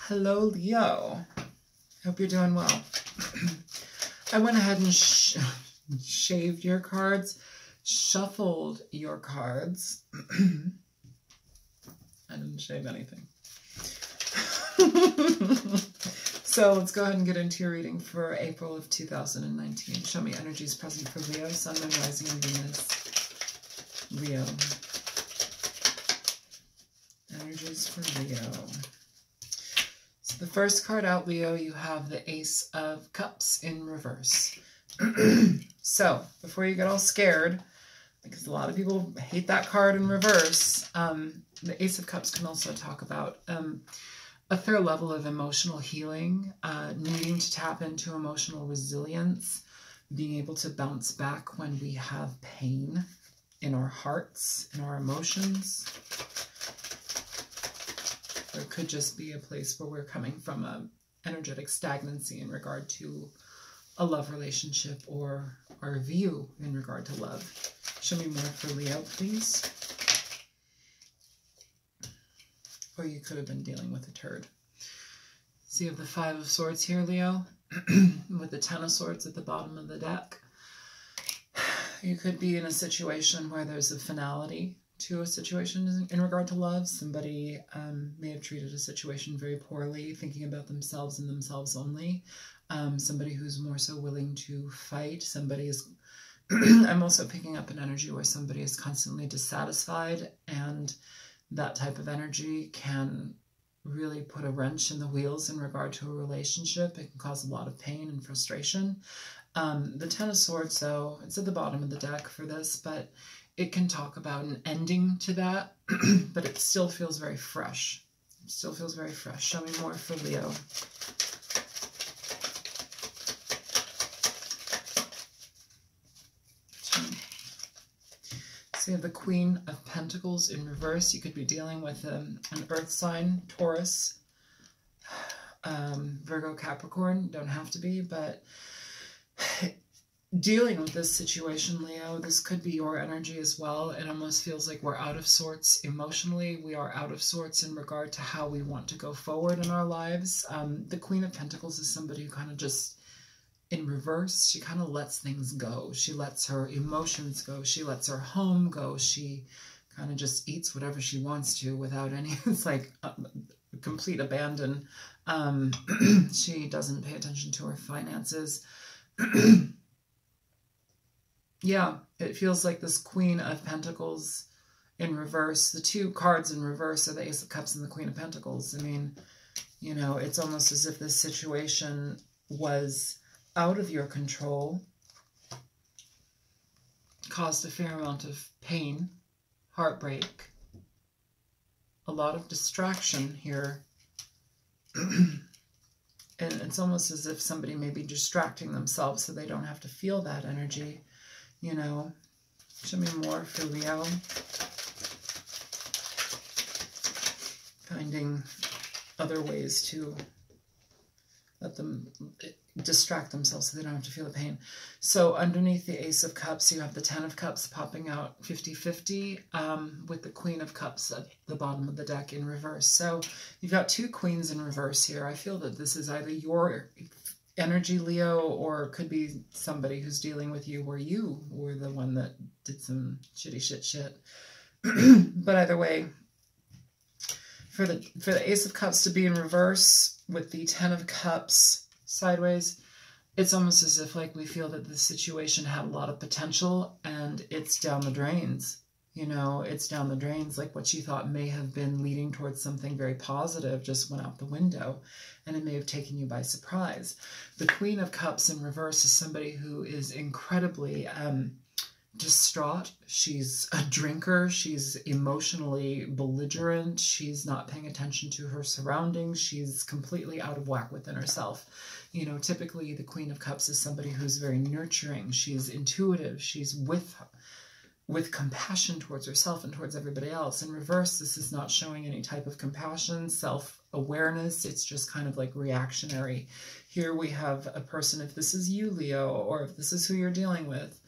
Hello, Leo. Hope you're doing well. I went ahead and shaved your cards, shuffled your cards. I didn't shave anything. So let's go ahead and get into your reading for April of 2019. Show me energies present for Leo, Sun, Moon, Rising, and Venus. Leo. Energies for Leo. So the first card out, Leo, you have the Ace of Cups in reverse. So before you get all scared, because a lot of people hate that card in reverse, the Ace of Cups can also talk about a fair level of emotional healing, needing to tap into emotional resilience, being able to bounce back when we have pain in our hearts, in our emotions. There could just be a place where we're coming from an energetic stagnancy in regard to a love relationship or our view in regard to love. Show me more for Leo, please. Or you could have been dealing with a turd. So you have the Five of Swords here, Leo, with the Ten of Swords at the bottom of the deck. You could be in a situation where there's a finality to a situation in regard to love. Somebody may have treated a situation very poorly, thinking about themselves and themselves only. Somebody who's more so willing to fight. Somebody is... I'm also picking up an energy where somebody is constantly dissatisfied, and that type of energy can really put a wrench in the wheels in regard to a relationship. It can cause a lot of pain and frustration. The Ten of Swords, though, it's at the bottom of the deck for this, but it can talk about an ending to that, but it still feels very fresh. It still feels very fresh. Show me more for Leo. So you have the Queen of Pentacles in reverse. You could be dealing with an earth sign, Taurus, Virgo, Capricorn. Don't have to be, but dealing with this situation, Leo, this could be your energy as well. It almost feels like we're out of sorts emotionally. We are out of sorts in regard to how we want to go forward in our lives. The Queen of Pentacles is somebody who kind of just, in reverse, she kind of lets things go. She lets her emotions go. She lets her home go. She kind of just eats whatever she wants to without any, it's like complete abandon. She doesn't pay attention to her finances. Yeah, it feels like this Queen of Pentacles in reverse. The two cards in reverse are the Ace of Cups and the Queen of Pentacles. I mean, you know, it's almost as if this situation was out of your control, caused a fair amount of pain, heartbreak, a lot of distraction here. And it's almost as if somebody may be distracting themselves so they don't have to feel that energy, you know. Show me more for Leo. Finding other ways to let them distract themselves so they don't have to feel the pain. So underneath the Ace of Cups, you have the Ten of Cups popping out 50-50 with the Queen of Cups at the bottom of the deck in reverse. So you've got two queens in reverse here. I feel that this is either your energy, Leo, or it could be somebody who's dealing with you where you were the one that did some shitty shit. But either way, for the Ace of Cups to be in reverse with the Ten of Cups sideways, it's almost as if like we feel that the situation had a lot of potential and it's down the drains. You know, it's down the drains. Like what you thought may have been leading towards something very positive just went out the window, and it may have taken you by surprise. The Queen of Cups in reverse is somebody who is incredibly distraught. She's a drinker. She's emotionally belligerent. She's not paying attention to her surroundings. She's completely out of whack within herself. You know, typically the Queen of Cups is somebody who's very nurturing. She's intuitive. She's with compassion towards herself and towards everybody else. In reverse, this is not showing any type of compassion, self-awareness. It's just kind of like reactionary. Here we have a person, if this is you, Leo, or if this is who you're dealing with,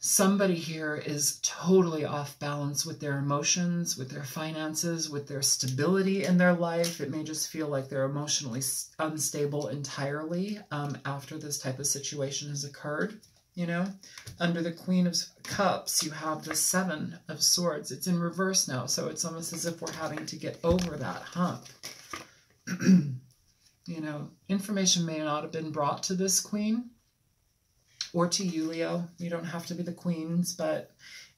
Somebody here is totally off balance with their emotions, with their finances, with their stability in their life. It may just feel like they're emotionally unstable entirely after this type of situation has occurred. You know, under the Queen of Cups, you have the Seven of Swords. It's in reverse now, so it's almost as if we're having to get over that hump. You know, information may not have been brought to this Queen, or to you, Leo. You don't have to be the queens, but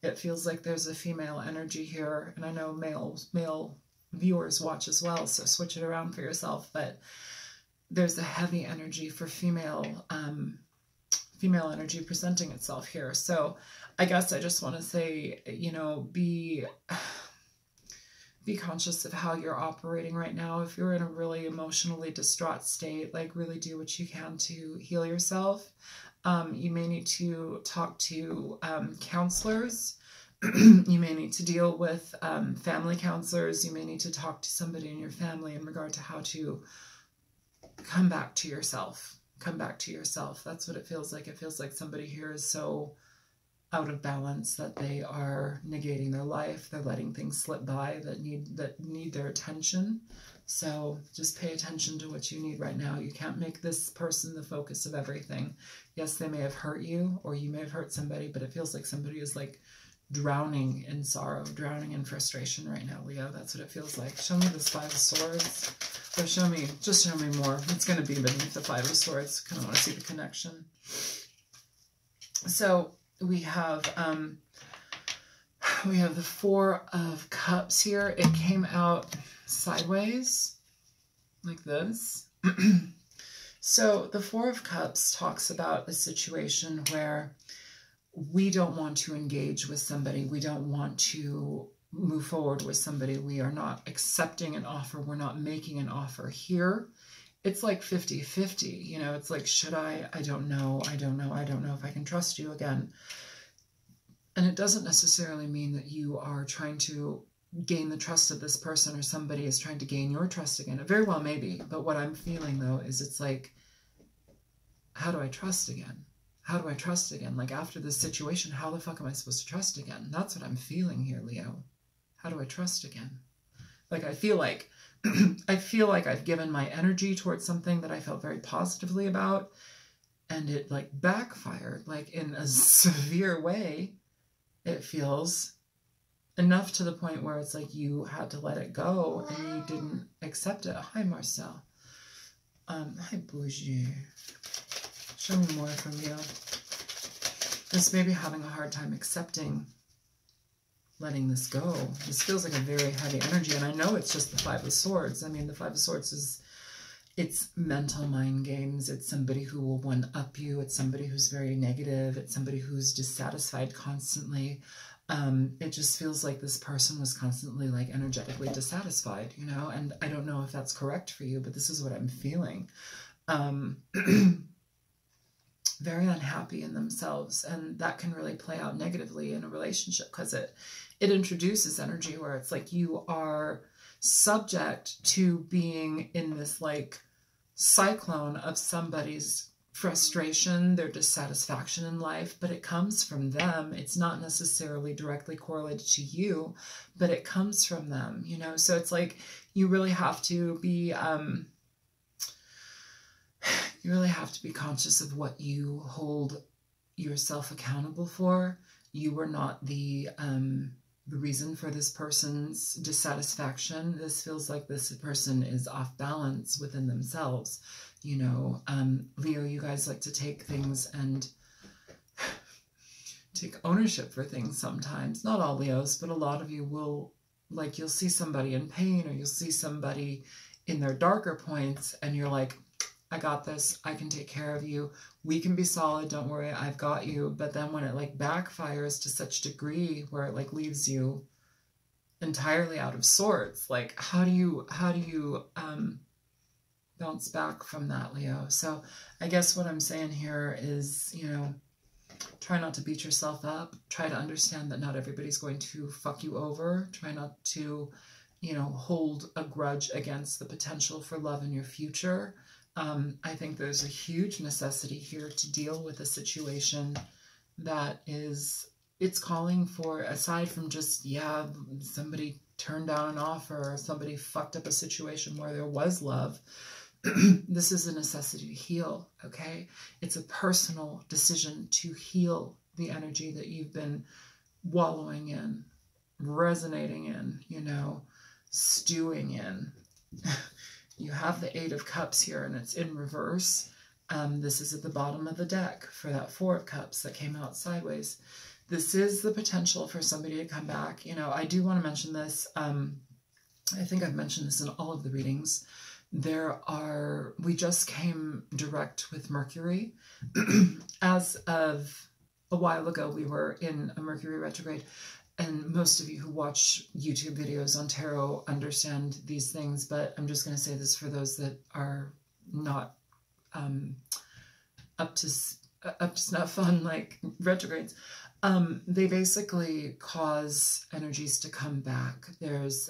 it feels like there's a female energy here. And I know male viewers watch as well, so switch it around for yourself. But there's a heavy energy for female energy presenting itself here. So I guess I just want to say, you know, be conscious of how you're operating right now. If you're in a really emotionally distraught state, like really do what you can to heal yourself. You may need to talk to counselors. You may need to deal with family counselors. You may need to talk to somebody in your family in regard to how to come back to yourself. Come back to yourself. That's what it feels like. It feels like somebody here is so out of balance that they are negating their life. They're letting things slip by that need their attention. So just pay attention to what you need right now. You can't make this person the focus of everything. Yes, they may have hurt you, or you may have hurt somebody, but it feels like somebody is like drowning in sorrow, drowning in frustration right now, Leo. That's what it feels like. Show me this Five of Swords. Or just show me more. It's going to be beneath the Five of Swords. Kind of want to see the connection. So we have the Four of Cups here. It came out sideways like this. So the Four of Cups talks about a situation where we don't want to engage with somebody. We don't want to move forward with somebody. We are not accepting an offer. We're not making an offer here. It's like 50-50. You know, it's like, should I? I don't know. I don't know. I don't know if I can trust you again. And it doesn't necessarily mean that you are trying to gain the trust of this person or somebody is trying to gain your trust again. It very well may be. But what I'm feeling, though, is it's like, how do I trust again? How do I trust again? Like, after this situation, how the fuck am I supposed to trust again? That's what I'm feeling here, Leo. How do I trust again? Like, I feel like I've given my energy towards something that I felt very positively about, and it like backfired, like in a severe way. It feels enough to the point where it's like you had to let it go and you didn't accept it. Hi, Marcel. Hi, Bougie. Show me more from you. This may be having a hard time accepting letting this go. This feels like a very heavy energy, and I know it's just the Five of Swords. I mean, the Five of Swords it's mental mind games. It's somebody who will one-up you. It's somebody who's very negative. It's somebody who's dissatisfied constantly. It just feels like this person was constantly like energetically dissatisfied, you know, and I don't know if that's correct for you, but this is what I'm feeling. Very unhappy in themselves, and that can really play out negatively in a relationship because it introduces energy where it's like you are subject to being in this like cyclone of somebody's frustration, their dissatisfaction in life, but it comes from them. It's not necessarily directly correlated to you, but it comes from them, you know? So it's like you really have to be conscious of what you hold yourself accountable for. You were not the reason for this person's dissatisfaction. This feels like this person is off balance within themselves. You know, Leo, you guys like to take things and take ownership for things sometimes. Not all Leos, but a lot of you will, like, you'll see somebody in pain or you'll see somebody in their darker points and you're like, I got this. I can take care of you. We can be solid. Don't worry. I've got you. But then when it like backfires to such degree where it like leaves you entirely out of sorts, like how do you bounce back from that, Leo? So I guess what I'm saying here is, you know, try not to beat yourself up. Try to understand that not everybody's going to fuck you over. Try not to, you know, hold a grudge against the potential for love in your future. I think there's a huge necessity here to deal with a situation that is, it's calling for, aside from just, yeah, somebody turned down an offer or somebody fucked up a situation where there was love. This is a necessity to heal, okay? It's a personal decision to heal the energy that you've been wallowing in, resonating in, you know, stewing in. You have the Eight of Cups here, and it's in reverse. This is at the bottom of the deck for that Four of Cups that came out sideways. This is the potential for somebody to come back. You know, I do want to mention this. I think I've mentioned this in all of the readings. We just came direct with Mercury. As of a while ago, we were in a Mercury retrograde. And most of you who watch YouTube videos on tarot understand these things, but I'm just going to say this for those that are not up to snuff on like retrogrades. They basically cause energies to come back. There's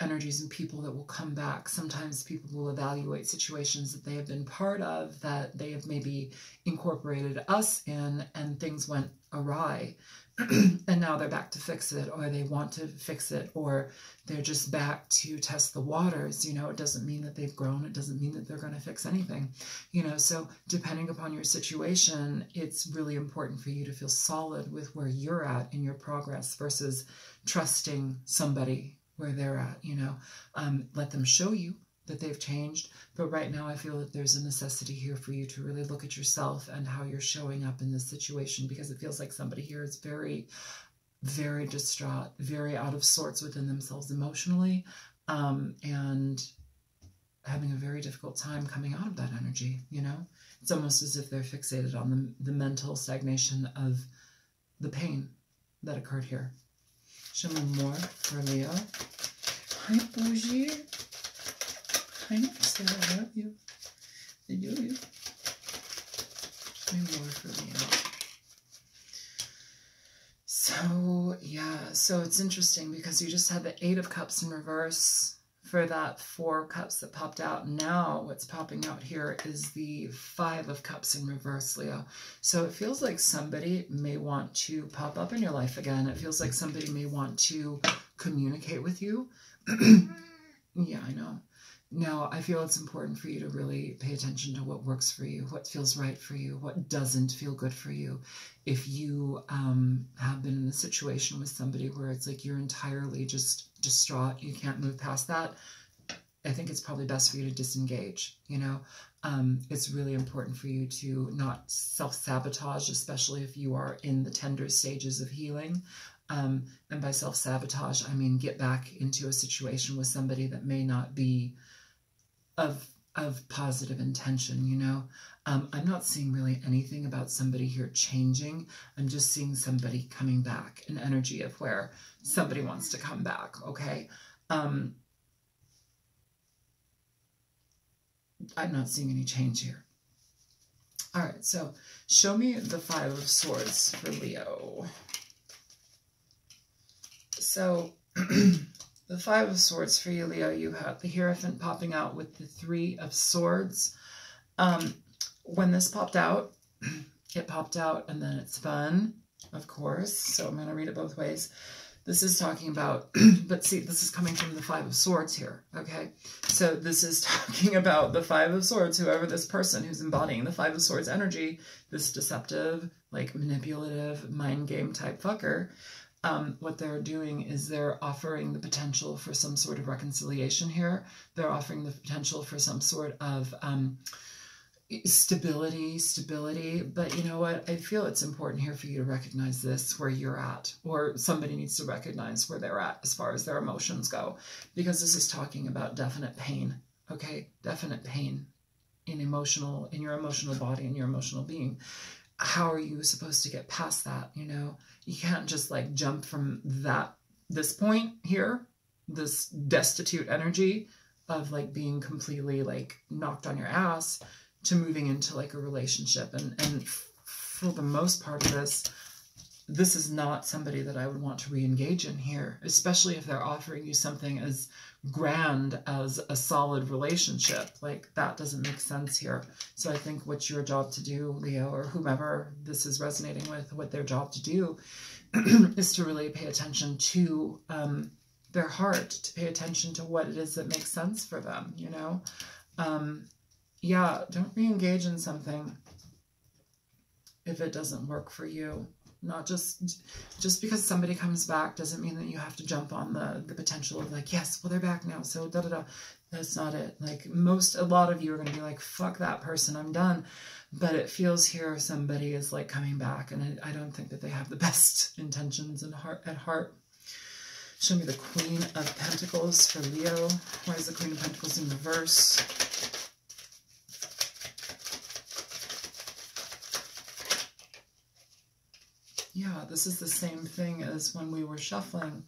energies and people that will come back. Sometimes people will evaluate situations that they have been part of, that they have maybe incorporated us in, and things went awry. And now they're back to fix it, or they want to fix it, or they're just back to test the waters. You know, it doesn't mean that they've grown. It doesn't mean that they're going to fix anything. You know, so depending upon your situation, it's really important for you to feel solid with where you're at in your progress versus trusting somebody where they're at, you know. Let them show you that they've changed. But right now I feel that there's a necessity here for you to really look at yourself and how you're showing up in this situation, because it feels like somebody here is very, very distraught, very out of sorts within themselves emotionally, and having a very difficult time coming out of that energy, you know. It's almost as if they're fixated on the mental stagnation of the pain that occurred here. Show me more for Leo. Hi, Bougie. I know, Sarah, I love you. I do you. Show me more for Leo. So, yeah, so it's interesting because you just had the Eight of Cups in reverse for that Four of Cups that popped out. Now what's popping out here is the Five of Cups in reverse, Leo. So it feels like somebody may want to pop up in your life again. It feels like somebody may want to communicate with you. Yeah, I know. Now, I feel it's important for you to really pay attention to what works for you, what feels right for you, what doesn't feel good for you. If you have been in a situation with somebody where it's like you're entirely just distraught, you can't move past that, I think it's probably best for you to disengage, you know. It's really important for you to not self-sabotage, especially if you are in the tender stages of healing. And by self-sabotage, I mean get back into a situation with somebody that may not be of positive intention, you know. I'm not seeing really anything about somebody here changing. I'm just seeing somebody coming back, an energy of where somebody wants to come back, okay? I'm not seeing any change here. All right, so show me the Five of Swords for Leo. So the Five of Swords for you, Leo, you have the Hierophant popping out with the Three of Swords. When this popped out, it popped out and then it spun, of course. So I'm going to read it both ways. This is talking about, but see, this is coming from the Five of Swords here, okay? So this is talking about the Five of Swords, whoever this person who's embodying the Five of Swords energy, this deceptive, like manipulative, mind game type fucker. What they're doing is they're offering the potential for some sort of reconciliation here. They're offering the potential for some sort of stability. But you know what? I feel it's important here for you to recognize this where you're at, or somebody needs to recognize where they're at as far as their emotions go, because this is talking about definite pain, okay? Definite pain in your emotional body and your emotional being. How are you supposed to get past that, you know? You can't just like jump from this point here, this destitute energy of like being completely like knocked on your ass, to moving into like a relationship. And for the most part of this, this is not somebody that I would want to re-engage in here, especially if they're offering you something as grand as a solid relationship. Like, that doesn't make sense here. So I think what's your job to do, Leo, or whomever this is resonating with, what their job to do is to really pay attention to their heart, to pay attention to what it is that makes sense for them, you know? Yeah, don't re-engage in something if it doesn't work for you. Not just because somebody comes back doesn't mean that you have to jump on the potential of like, yes, well, they're back now, so da-da-da. That's not it. Like, a lot of you are going to be like, fuck that person, I'm done. But it feels here somebody is like coming back, and I don't think that they have the best intentions at heart. Show me the Queen of Pentacles for Leo. Why is the Queen of Pentacles in reverse? Yeah, this is the same thing as when we were shuffling.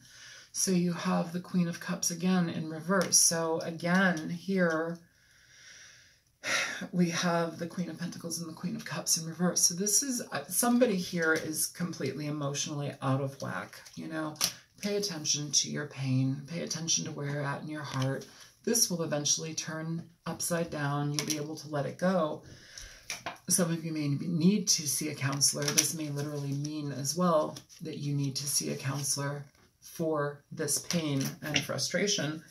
So you have the Queen of Cups again in reverse. So again, here we have the Queen of Pentacles and the Queen of Cups in reverse. So this is, somebody here is completely emotionally out of whack, you know. Pay attention to your pain. Pay attention to where you're at in your heart. This will eventually turn upside down. You'll be able to let it go. Some of you may need to see a counselor. This may literally mean as well that you need to see a counselor for this pain and frustration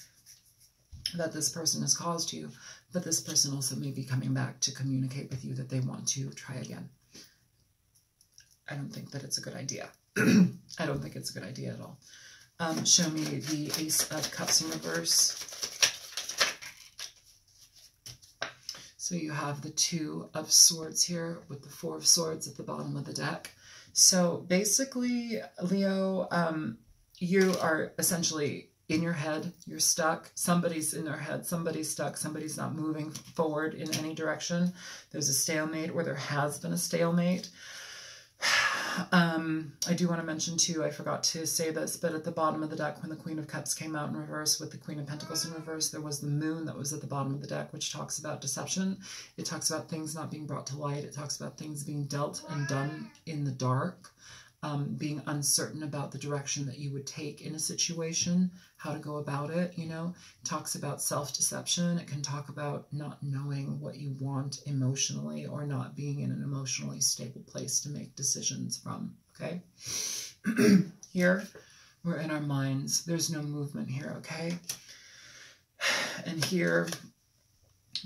that this person has caused you. But this person also may be coming back to communicate with you that they want to try again. I don't think that it's a good idea. I don't think it's a good idea at all. Show me the Ace of Cups in reverse. So you have the Two of Swords here with the Four of Swords at the bottom of the deck. So basically, Leo, you are essentially in your head. You're stuck. Somebody's in their head. Somebody's stuck. Somebody's not moving forward in any direction. There's a stalemate, or there has been a stalemate. I do want to mention too, I forgot to say this, but at the bottom of the deck, when the Queen of Cups came out in reverse with the Queen of Pentacles in reverse, there was the Moon that was at the bottom of the deck, which talks about deception. It talks about things not being brought to light. It talks about things being dealt and done in the dark, being uncertain about the direction that you would take in a situation, how to go about it, you know. It talks about self-deception. It can talk about not knowing what you want emotionally, or not being in an emotionally stable place to make decisions from, okay? Here, we're in our minds. There's no movement here, okay? And here,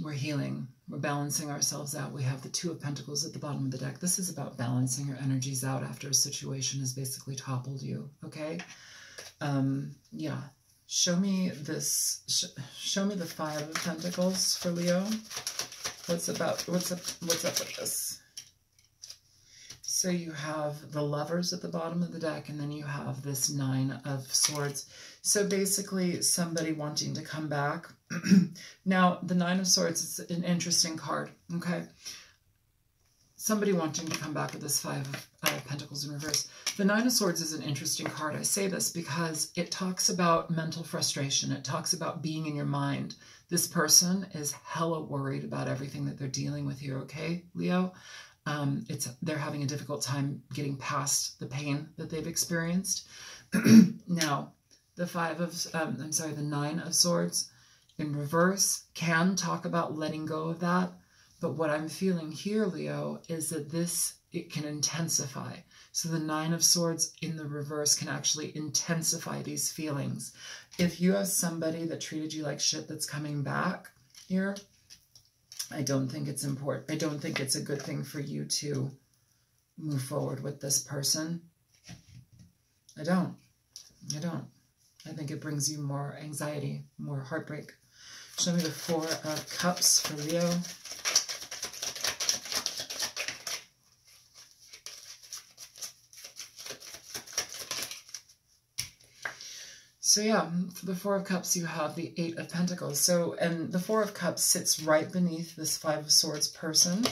we're healing. We're balancing ourselves out. We have the Two of Pentacles at the bottom of the deck. This is about balancing your energies out after a situation has basically toppled you, okay? Yeah. Show me this. Show me the Five of Pentacles for Leo. What's up with this? So you have the Lovers at the bottom of the deck, and then you have this Nine of Swords. So basically, somebody wanting to come back. Now, the Nine of Swords is an interesting card, okay? Somebody wanting to come back with this Five of Pentacles in reverse. The Nine of Swords is an interesting card. I say this because it talks about mental frustration. It talks about being in your mind. This person is hella worried about everything that they're dealing with here, okay, Leo? They're having a difficult time getting past the pain that they've experienced. Now, the Nine of Swords in reverse can talk about letting go of that. But what I'm feeling here, Leo, is that it can intensify. So the Nine of Swords in the reverse can actually intensify these feelings. If you have somebody that treated you like shit that's coming back here, I don't think it's important. I don't think it's a good thing for you to move forward with this person. I don't. I think it brings you more anxiety, more heartbreak. Show me the Four of Cups for Leo. So yeah, for the Four of Cups, you have the Eight of Pentacles. So, and the Four of Cups sits right beneath this Five of Swords person.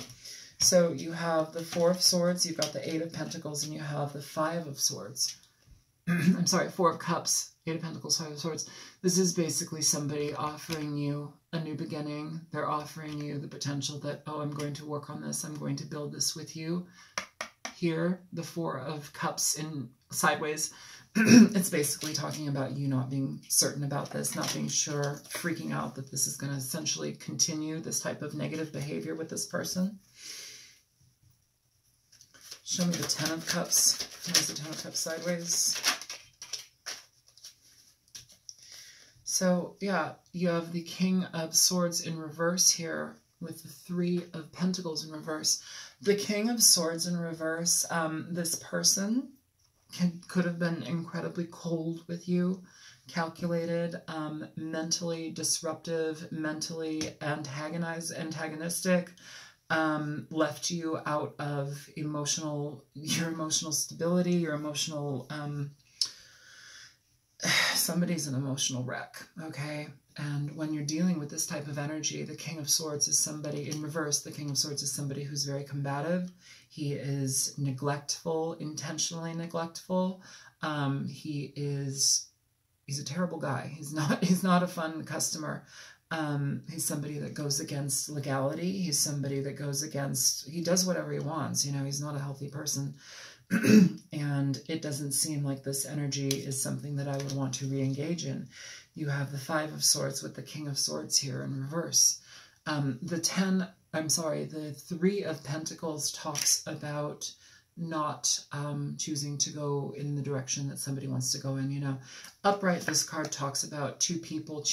So you have the Four of Swords, you've got the Eight of Pentacles, and you have the Five of Swords. I'm sorry, Four of Cups, Eight of Pentacles, Five of Swords. This is basically somebody offering you a new beginning. They're offering you the potential that, oh, I'm going to work on this. I'm going to build this with you. here, the Four of Cups in sideways, it's basically talking about you not being certain about this, not being sure, freaking out that this is going to essentially continue this type of negative behavior with this person. Show me the Ten of Cups. Here's the Ten of Cups sideways. So, yeah, you have the King of Swords in reverse here with the Three of Pentacles in reverse. The King of Swords in reverse, this person could have been incredibly cold with you, calculated, mentally disruptive, mentally antagonistic, left you out of your emotional stability, your emotional, somebody's an emotional wreck, okay? And when you're dealing with this type of energy, the King of Swords is somebody, in reverse, the King of Swords is somebody who's very combative. He is neglectful, intentionally neglectful. He's a terrible guy. He's not a fun customer. He's somebody that goes against legality. He's somebody that goes against, he does whatever he wants. You know, he's not a healthy person. And it doesn't seem like this energy is something that I would want to re-engage in. You have the Five of Swords with the King of Swords here in reverse. The Three of Pentacles talks about not choosing to go in the direction that somebody wants to go in, you know. Upright, this card talks about two people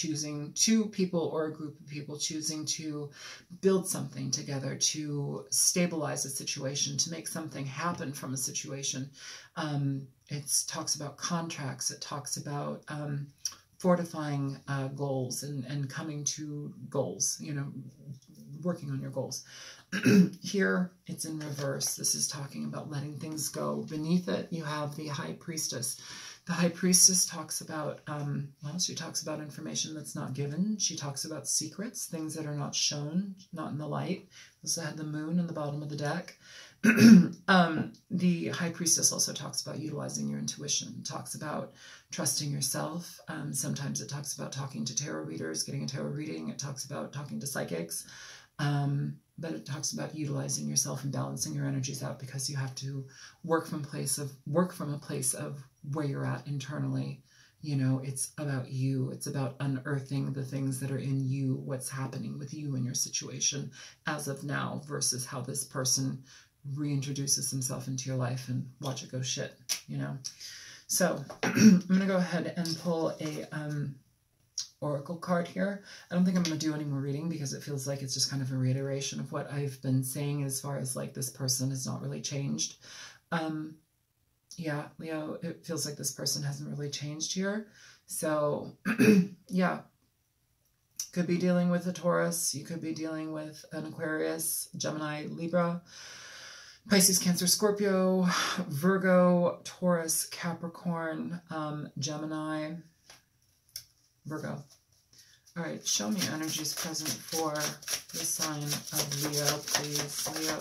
or a group of people choosing to build something together, to stabilize a situation, to make something happen from a situation. It talks about contracts. It talks about fortifying goals and coming to goals, you know, working on your goals. Here, it's in reverse. This is talking about letting things go. Beneath it, you have the High Priestess. The High Priestess talks about, she talks about information that's not given. She talks about secrets, things that are not shown, not in the light. Also had the Moon in the bottom of the deck. The High Priestess also talks about utilizing your intuition, talks about trusting yourself. Sometimes it talks about talking to tarot readers, getting a tarot reading. It talks about talking to psychics. But it talks about utilizing yourself and balancing your energies out, because you have to work from a place of where you're at internally. You know, it's about you. It's about unearthing the things that are in you, what's happening with you and your situation as of now versus how this person reintroduces himself into your life and watch it go shit, you know. So I'm going to go ahead and pull a oracle card here. I don't think I'm going to do any more reading because it feels like it's just kind of a reiteration of what I've been saying as far as like this person has not really changed. Yeah, Leo, it feels like this person hasn't really changed here. So yeah, could be dealing with a Taurus. You could be dealing with an Aquarius, Gemini, Libra, Pisces, Cancer, Scorpio, Virgo, Taurus, Capricorn, Gemini, Virgo. All right, show me energies present for the sign of Leo, please. Leo.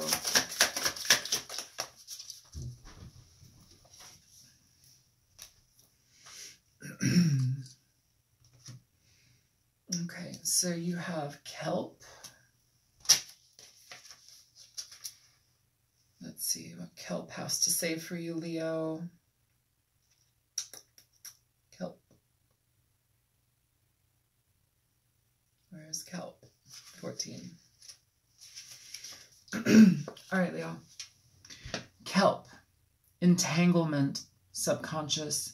Okay, so you have kelp. Let's see what kelp has to say for you, Leo. Kelp. Where's kelp? 14. All right, Leo. Kelp. Entanglement. Subconscious.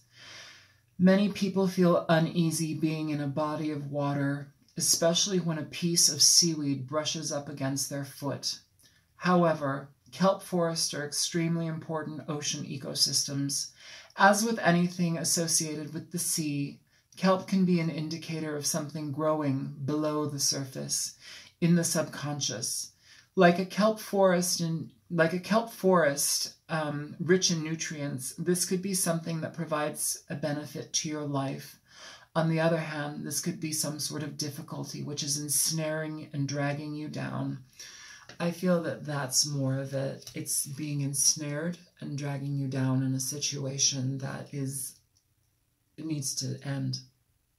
Many people feel uneasy being in a body of water, especially when a piece of seaweed brushes up against their foot. However, kelp forests are extremely important ocean ecosystems. As with anything associated with the sea, kelp can be an indicator of something growing below the surface, in the subconscious. Like a kelp forest, rich in nutrients, this could be something that provides a benefit to your life. On the other hand, this could be some sort of difficulty which is ensnaring and dragging you down. I feel that that's more of it. It's being ensnared and dragging you down in a situation that it needs to end.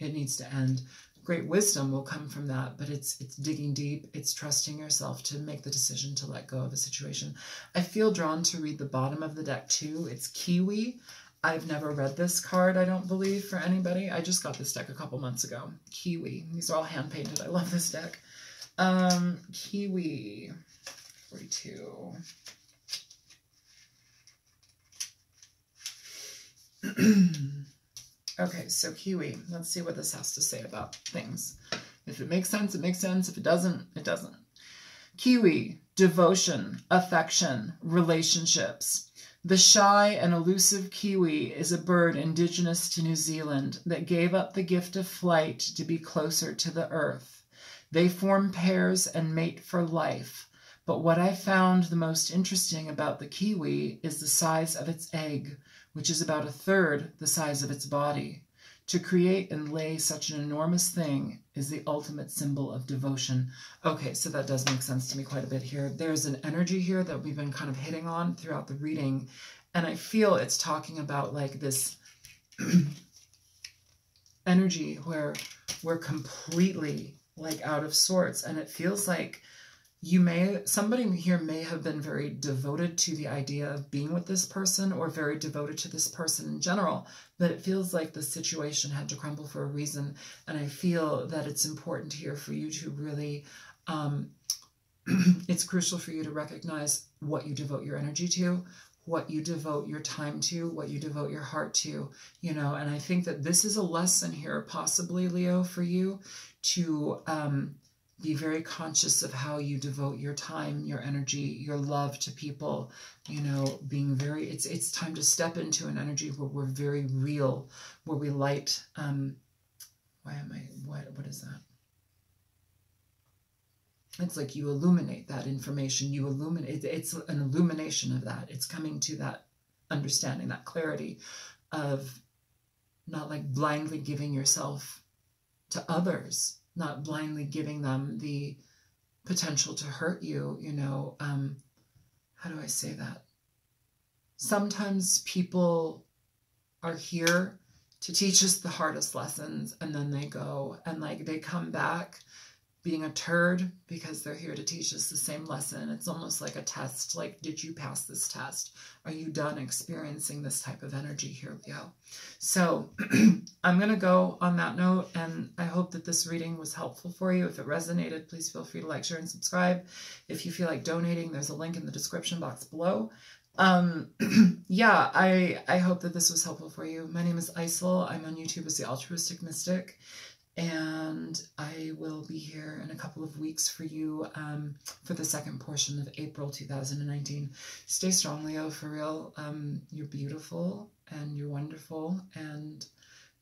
It needs to end great wisdom will come from that, but it's digging deep. It's trusting yourself to make the decision to let go of a situation. I feel drawn to read the bottom of the deck too. It's Kiwi. I've never read this card, I don't believe, for anybody. I just got this deck a couple months ago. Kiwi. These are all hand-painted. I love this deck. Kiwi. 42. Okay, so Kiwi. Let's see what this has to say about things. If it makes sense, it makes sense. If it doesn't, it doesn't. Kiwi. Devotion, affection, relationships. The shy and elusive kiwi is a bird indigenous to New Zealand that gave up the gift of flight to be closer to the earth. They form pairs and mate for life, but what I found the most interesting about the kiwi is the size of its egg, which is about a third the size of its body. To create and lay such an enormous thing is the ultimate symbol of devotion. Okay, so that does make sense to me quite a bit here. There's an energy here that we've been kind of hitting on throughout the reading, and I feel it's talking about like this energy where we're completely like out of sorts, and it feels like somebody here may have been very devoted to the idea of being with this person or very devoted to this person in general, but it feels like the situation had to crumble for a reason. And I feel that it's important here for you to really, it's crucial for you to recognize what you devote your energy to, what you devote your time to, what you devote your heart to, you know, and I think that this is a lesson here, possibly, Leo, for you to, be very conscious of how you devote your time, your energy, your love to people, you know, being very, it's time to step into an energy where we're very real, where we light, what is that? It's like you illuminate that information, you illuminate, it's an illumination of that. It's coming to that understanding, that clarity of not like blindly giving yourself to others, not blindly giving them the potential to hurt you, you know. How do I say that? Sometimes people are here to teach us the hardest lessons, and then they go and like they come back being a turd because they're here to teach us the same lesson. It's almost like a test. Like, did you pass this test? Are you done experiencing this type of energy here, Leo? So I'm going to go on that note, and I hope that this reading was helpful for you. If it resonated, please feel free to like, share, and subscribe. If you feel like donating, there's a link in the description box below. Yeah, I hope that this was helpful for you. My name is Isel. I'm on YouTube as the Altruistic Mystic. And I will be here in a couple of weeks for you for the second portion of April 2019. Stay strong, Leo, for real. You're beautiful and you're wonderful. And,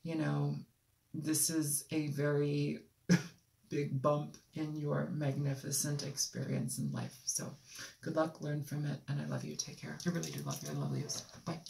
you know, this is a very big bump in your magnificent experience in life. So good luck, learn from it, and I love you. Take care. I really do love you. I love you. Bye.